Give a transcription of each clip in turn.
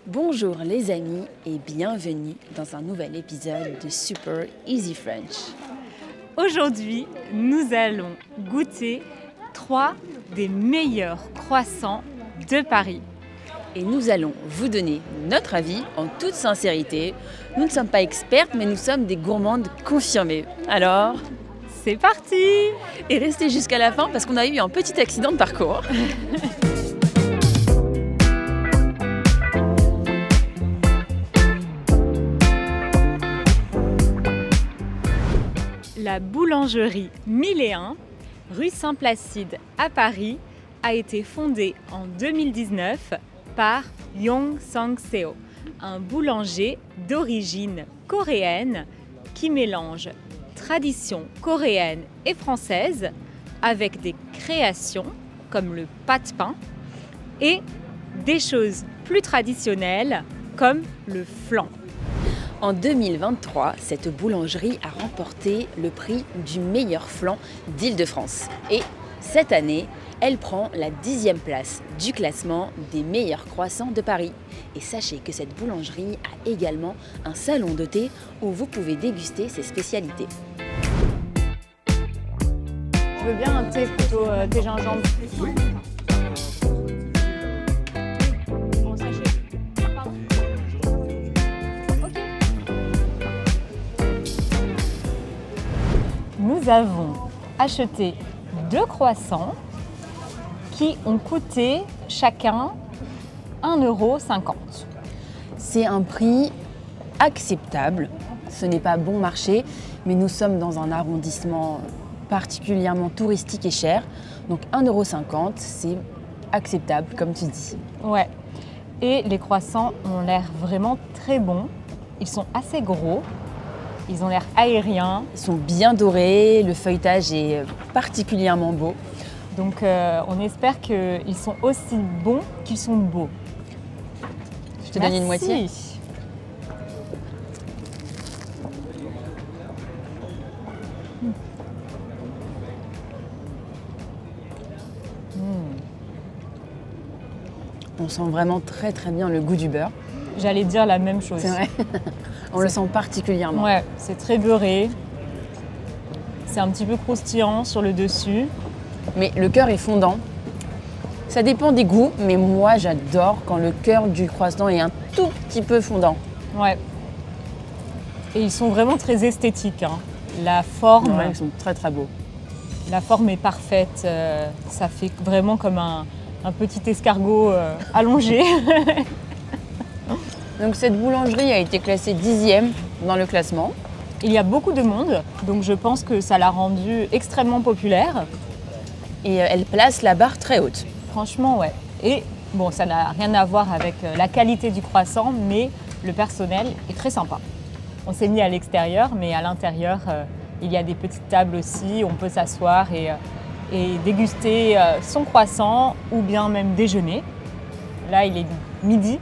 Bonjour les amis et bienvenue dans un nouvel épisode de Super Easy French. Aujourd'hui, nous allons goûter 3 des meilleurs croissants de Paris. Et nous allons vous donner notre avis en toute sincérité. Nous ne sommes pas expertes, mais nous sommes des gourmandes confirmées. Alors, c'est parti! Et restez jusqu'à la fin parce qu'on a eu un petit accident de parcours. La boulangerie 1001, rue Saint-Placide à Paris, a été fondée en 2019 par Yong Sang-seo, un boulanger d'origine coréenne qui mélange tradition coréenne et française avec des créations comme le pâte pain et des choses plus traditionnelles comme le flan. En 2023, cette boulangerie a remporté le prix du meilleur flan d'Île-de-France. Et cette année, elle prend la 10e place du classement des meilleurs croissants de Paris. Et sachez que cette boulangerie a également un salon de thé où vous pouvez déguster ses spécialités. Je veux bien un thé plutôt thé gingembre. Oui. Nous avons acheté 2 croissants qui ont coûté chacun 1,50 €. C'est un prix acceptable. Ce n'est pas bon marché, mais nous sommes dans un arrondissement particulièrement touristique et cher. Donc 1,50 €, c'est acceptable, comme tu dis. Ouais. Et les croissants ont l'air vraiment très bons. Ils sont assez gros. Ils ont l'air aériens. Ils sont bien dorés, le feuilletage est particulièrement beau. Donc on espère qu'ils sont aussi bons qu'ils sont beaux. Je te donne une moitié. On sent vraiment très très bien le goût du beurre. J'allais dire la même chose. C'est vrai. On le sent particulièrement. Ouais, c'est très beurré. C'est un petit peu croustillant sur le dessus. Mais le cœur est fondant. Ça dépend des goûts, mais moi j'adore quand le cœur du croissant est un tout petit peu fondant. Ouais. Et ils sont vraiment très esthétiques, hein. La forme, ouais, ils sont très très beaux. La forme est parfaite. Ça fait vraiment comme un petit escargot allongé. Donc cette boulangerie a été classée 10e dans le classement. Il y a beaucoup de monde, donc je pense que ça l'a rendue extrêmement populaire. Et elle place la barre très haute. Franchement, ouais. Et bon, ça n'a rien à voir avec la qualité du croissant, mais le personnel est très sympa. On s'est mis à l'extérieur, mais à l'intérieur, il y a des petites tables aussi, on peut s'asseoir et déguster son croissant ou bien même déjeuner. Là, il est midi,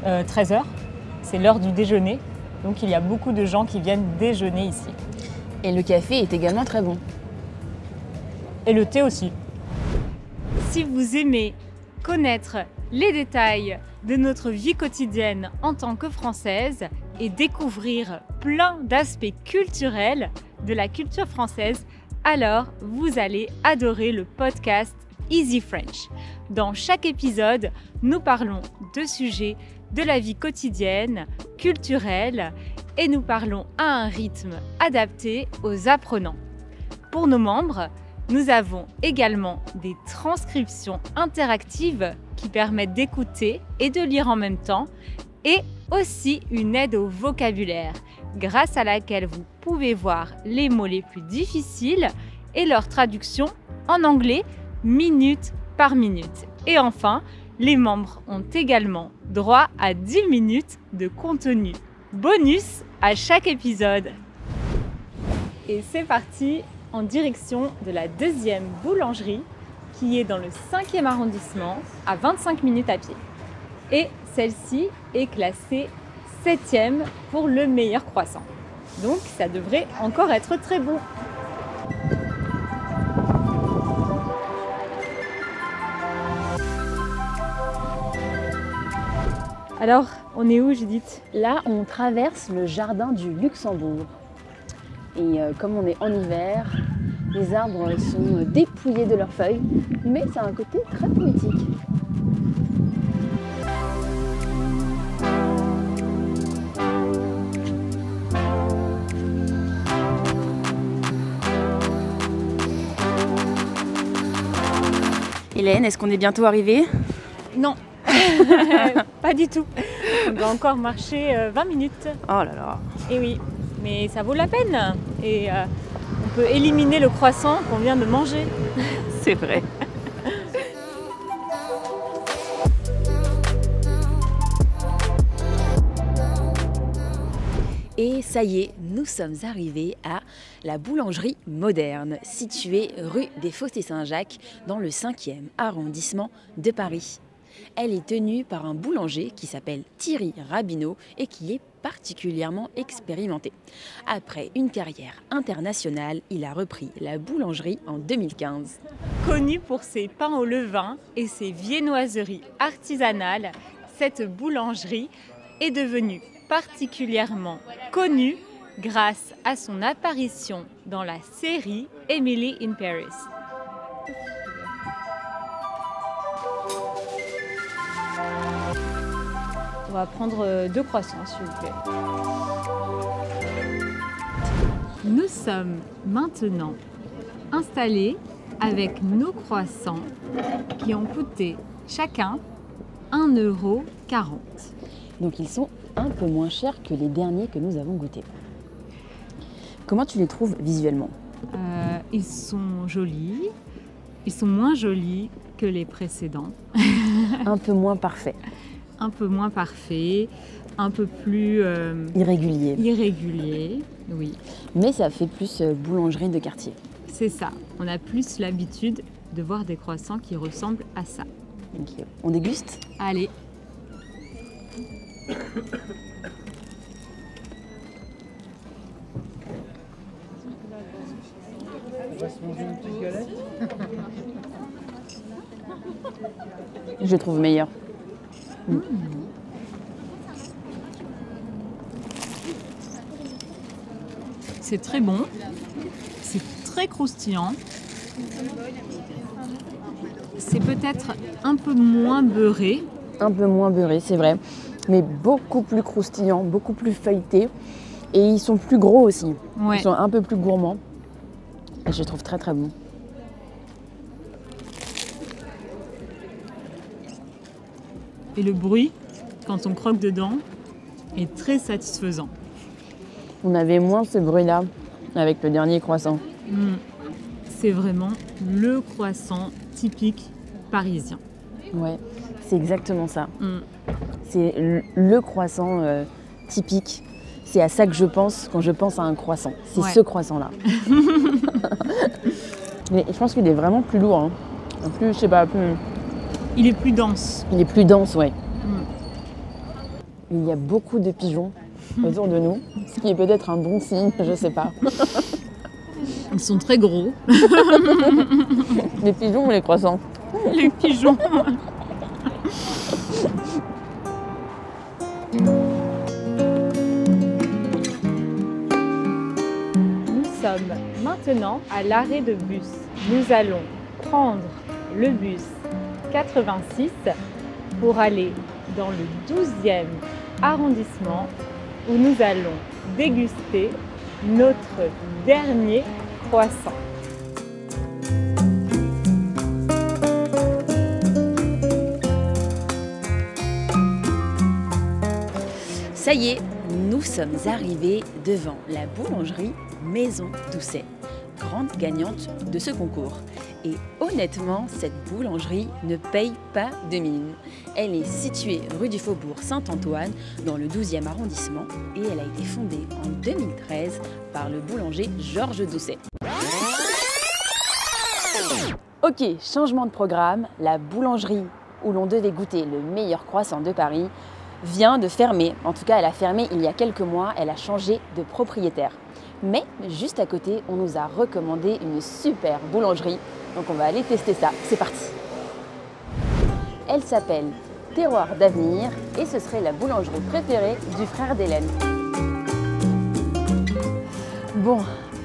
13h, c'est l'heure du déjeuner, donc il y a beaucoup de gens qui viennent déjeuner ici. Et le café est également très bon. Et le thé aussi. Si vous aimez connaître les détails de notre vie quotidienne en tant que Française et découvrir plein d'aspects culturels de la culture française, alors vous allez adorer le podcast Easy French. Dans chaque épisode, nous parlons de sujets de la vie quotidienne, culturelle, et nous parlons à un rythme adapté aux apprenants. Pour nos membres, nous avons également des transcriptions interactives qui permettent d'écouter et de lire en même temps, et aussi une aide au vocabulaire, grâce à laquelle vous pouvez voir les mots les plus difficiles et leur traduction en anglais minute par minute. Et enfin, les membres ont également droit à 10 minutes de contenu bonus à chaque épisode. Et c'est parti en direction de la 2e boulangerie qui est dans le 5e arrondissement à 25 minutes à pied. Et celle-ci est classée 7e pour le meilleur croissant. Donc ça devrait encore être très bon. Alors, on est où, Judith? Là, on traverse le jardin du Luxembourg. Et comme on est en hiver, les arbres sont dépouillés de leurs feuilles, mais ça a un côté très poétique. Hélène, est-ce qu'on est bientôt arrivé? Non, pas du tout. On doit encore marcher 20 minutes. Oh là là. Et oui, mais ça vaut la peine. Et on peut éliminer le croissant qu'on vient de manger. C'est vrai. Et ça y est, nous sommes arrivés à la boulangerie moderne, située rue des Fossés-Saint-Jacques, dans le 5e arrondissement de Paris. Elle est tenue par un boulanger qui s'appelle Thierry Rabineau et qui est particulièrement expérimenté. Après une carrière internationale, il a repris la boulangerie en 2015. Connue pour ses pains au levain et ses viennoiseries artisanales, cette boulangerie est devenue particulièrement connue grâce à son apparition dans la série Emily in Paris. On va prendre 2 croissants, s'il vous plaît. Nous sommes maintenant installés avec nos croissants qui ont coûté chacun 1,40 €. Donc ils sont un peu moins chers que les derniers que nous avons goûtés. Comment tu les trouves visuellement? Ils sont jolis, ils sont moins jolis que les précédents. Un peu moins parfaits. Un peu moins parfaits, un peu plus irréguliers, oui. Mais ça fait plus boulangerie de quartier. C'est ça, on a plus l'habitude de voir des croissants qui ressemblent à ça. Okay. On déguste? Allez. Je trouve meilleur. C'est très bon, c'est très croustillant. C'est peut-être un peu moins beurré. Un peu moins beurré, c'est vrai, mais beaucoup plus croustillant, beaucoup plus feuilleté. Et ils sont plus gros aussi. Ouais. Ils sont un peu plus gourmands. Et je les trouve très très bons. Et le bruit, quand on croque dedans, est très satisfaisant. On avait moins ce bruit-là avec le dernier croissant. C'est vraiment le croissant typique parisien. Ouais, c'est exactement ça. C'est le croissant typique. C'est à ça que je pense quand je pense à un croissant. C'est ce croissant-là. Mais je pense qu'il est vraiment plus lourd. Hein. Plus, je sais pas, plus... Il est plus dense. Il est plus dense, ouais. Il y a beaucoup de pigeons autour de nous, ce qui est peut-être un bon signe, je sais pas. Ils sont très gros. Les pigeons ou les croissants? Les pigeons. Nous sommes maintenant à l'arrêt de bus. Nous allons prendre le bus 86 pour aller dans le 12e arrondissement où nous allons déguster notre dernier croissant. Ça y est, nous sommes arrivés devant la boulangerie Maison Doucet, grande gagnante de ce concours. Et honnêtement, cette boulangerie ne paye pas de mine. Elle est située rue du Faubourg Saint-Antoine, dans le 12e arrondissement, et elle a été fondée en 2013 par le boulanger Georges Doucet. Ok, changement de programme, la boulangerie où l'on devait goûter le meilleur croissant de Paris vient de fermer. En tout cas, elle a fermé il y a quelques mois, elle a changé de propriétaire. Mais juste à côté, on nous a recommandé une super boulangerie. Donc on va aller tester ça. C'est parti. Elle s'appelle terroir d'avenir et ce serait la boulangerie préférée du frère d'Hélène. Bon,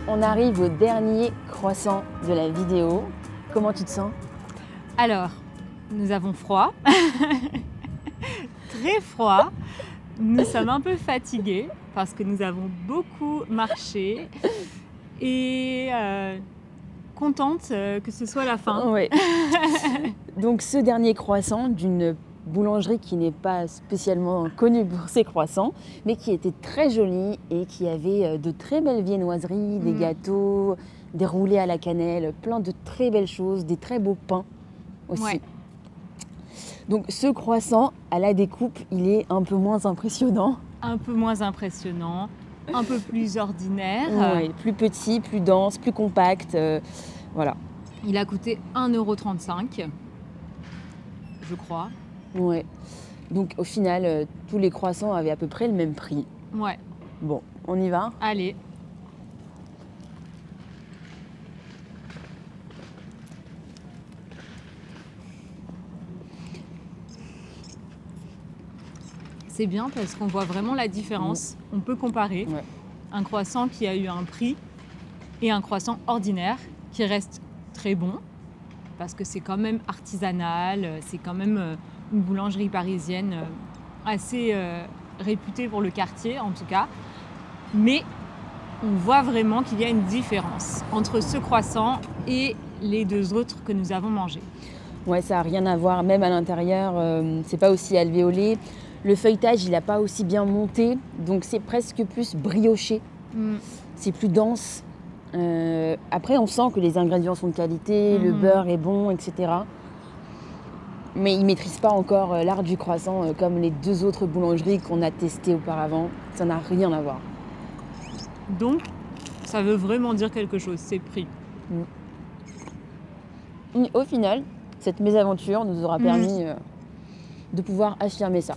on arrive au dernier croissant de la vidéo. Comment tu te sens? Alors, nous avons froid, très froid. Nous sommes un peu fatigués parce que nous avons beaucoup marché et contente que ce soit la fin. Ouais. Donc ce dernier croissant d'une boulangerie qui n'est pas spécialement connue pour ses croissants, mais qui était très jolie et qui avait de très belles viennoiseries, des gâteaux, des roulés à la cannelle, plein de très belles choses, des très beaux pains aussi. Ouais. Donc ce croissant, à la découpe, il est un peu moins impressionnant. Un peu moins impressionnant, un peu plus ordinaire. Ouais, plus petit, plus dense, plus compact. Voilà. Il a coûté 1,35 €, je crois. Ouais. Donc au final, tous les croissants avaient à peu près le même prix. Ouais. Bon, on y va? Allez. C'est bien parce qu'on voit vraiment la différence. On peut comparer un croissant qui a eu un prix et un croissant ordinaire qui reste très bon parce que c'est quand même artisanal, c'est quand même une boulangerie parisienne assez réputée pour le quartier en tout cas. Mais on voit vraiment qu'il y a une différence entre ce croissant et les deux autres que nous avons mangés. Ouais, ça n'a rien à voir, même à l'intérieur, c'est pas aussi alvéolé. Le feuilletage, il n'a pas aussi bien monté, donc c'est presque plus brioché. C'est plus dense. Après, on sent que les ingrédients sont de qualité, le beurre est bon, etc. Mais ils ne maîtrisent pas encore l'art du croissant comme les deux autres boulangeries qu'on a testées auparavant. Ça n'a rien à voir. Donc, ça veut vraiment dire quelque chose, c'est prix. Au final, cette mésaventure nous aura permis de pouvoir affirmer ça.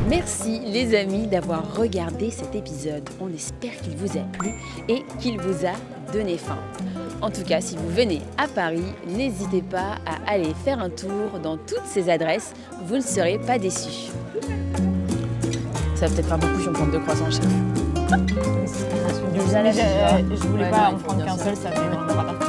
Merci les amis d'avoir regardé cet épisode. On espère qu'il vous a plu et qu'il vous a donné faim. En tout cas, si vous venez à Paris, n'hésitez pas à aller faire un tour dans toutes ces adresses. Vous ne serez pas déçus. Ça va peut-être faire beaucoup si on prend 2 croissants, chef. Je voulais pas en prendre qu'un seul, ça fait vraiment pas partie.